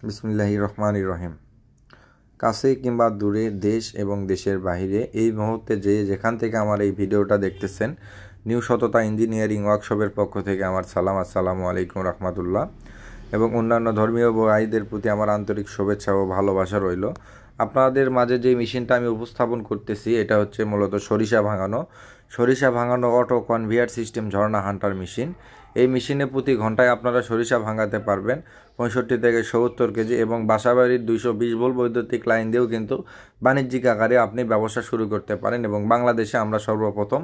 বিসমিল্লাহির রহমানির রহিম। কাছে কিংবা দূরে, দেশ এবং দেশের বাইরে এই মুহূর্তে যেখান থেকে আমার এই ভিডিওটা দেখতেছেন, নিউ সততা ইঞ্জিনিয়ারিং ওয়ার্কশপের পক্ষ থেকে আমার সালাম, আসসালামু আলাইকুম রহমতুল্লাহ। এবং অন্যান্য ধর্মীয় ভাইদের প্রতি আমার আন্তরিক শুভেচ্ছা ও ভালোবাসা রইল। আপনাদের মাঝে যে মেশিনটা আমি উপস্থাপন করতেছি এটা হচ্ছে মূলত সরিষা ভাঙানো অটো কনভেয়ার সিস্টেম ঝর্ণা হান্টার মেশিন। এই মেশিনে প্রতি ঘন্টায় আপনারা সরিষা ভাঙাতে পারবেন 65 থেকে 70 কেজি, এবং বাসাবাড়ির 220 ভোল্ট বৈদ্যুতিক লাইন দিয়েও কিন্তু বাণিজ্যিক আকারে আপনি ব্যবসা শুরু করতে পারেন। এবং বাংলাদেশে আমরা সর্বপ্রথম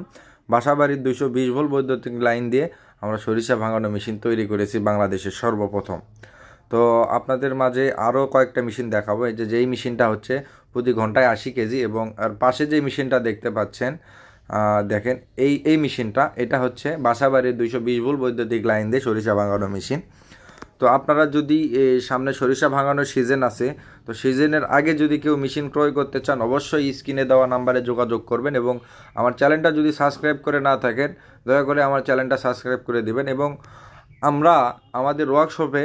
বাসাবাড়ির 220 ভোল্ট বৈদ্যুতিক লাইন দিয়ে আমরা সরিষা ভাঙানো মেশিন তৈরি করেছি বাংলাদেশের সর্বপ্রথম। তো আপনাদের মাঝে আরও কয়েকটা মেশিন দেখাবো। যেই মেশিনটা হচ্ছে প্রতি ঘন্টায় 80 কেজি, এবং আর পাশে যে মেশিনটা দেখতে পাচ্ছেন দেখেন, এই মেশিনটা এটা হচ্ছে বাসাবাড়ির 220 ভোল্ট বৈদ্যুতিক লাইন দিয়ে সরিষা ভাঙানো মেশিন। তো আপনারা যদি সামনে সরিষা ভাঙানোর সিজন আছে, তো সিজনের আগে যদি কেউ মেশিন ক্রয় করতে চান, অবশ্যই স্ক্রিনে দেওয়া নাম্বারে যোগাযোগ করবেন। এবং আমার চ্যানেলটা যদি সাবস্ক্রাইব করে না থাকেন, দয়া করে আমার চ্যানেলটা সাবস্ক্রাইব করে দিবেন। এবং আমরা আমাদের ওয়ার্কশপে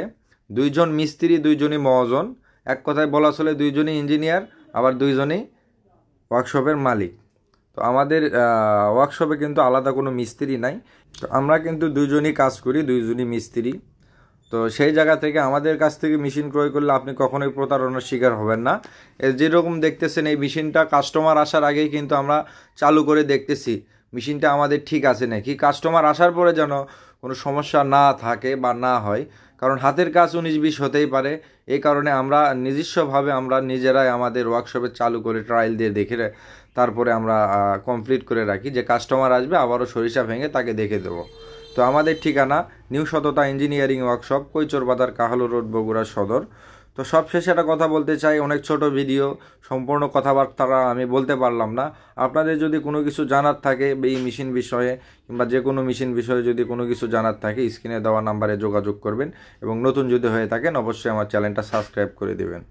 2 জন মিস্ত্রি, 2 জনই মহাজন, এক কথায় বলা চলে 2 জনই ইঞ্জিনিয়ার, আবার 2 জনই ওয়ার্কশপের মালিক। তো আমাদের ওয়ার্কশপে কিন্তু আলাদা কোনো মিস্ত্রি নাই। তো আমরা কিন্তু 2 জনই কাজ করি, 2 জনই মিস্ত্রি। তো সেই জায়গা থেকে আমাদের কাছ থেকে মেশিন ক্রয় করলে আপনি কখনোই প্রতারণার শিকার হবেন না। যেরকম দেখতেছেন এই মেশিনটা কাস্টমার আসার আগেই কিন্তু আমরা চালু করে দেখতেছি মেশিনটা আমাদের ঠিক আছে নাকি, কাস্টমার আসার পরে যেন কোনো সমস্যা না থাকে বা না হয়। কারণ হাতের কাজ 19-20 হতেই পারে। এই কারণে আমরা নিজস্বভাবে আমরা নিজেরাই আমাদের ওয়ার্কশপে চালু করে ট্রায়াল দিয়ে দেখে তারপরে আমরা কমপ্লিট করে রাখি, যে কাস্টমার আসবে আবারও সরিষা ভেঙে তাকে দেখে দেবো। তো আমাদের ঠিকানা নিউ সততা ইঞ্জিনিয়ারিং ওয়ার্কশপ, কৈচর বাজার, কাহালু রোড, বগুড়া সদর। তো সবশেষে একটা কথা বলতে চাই, অনেক ছোট ভিডিও, সম্পূর্ণ কথাবার্তা আমি বলতে পারলাম না। আপনাদের যদি কোনো কিছু জানার থাকে এই মেশিন বিষয়ে কিংবা যে কোনো মেশিন বিষয়ে যদি কোনো কিছু জানার থাকে, স্ক্রিনে দেওয়া নাম্বারে যোগাযোগ করবেন। এবং নতুন যদি হয়ে থাকেন অবশ্যই আমার চ্যানেলটা সাবস্ক্রাইব করে দেবেন।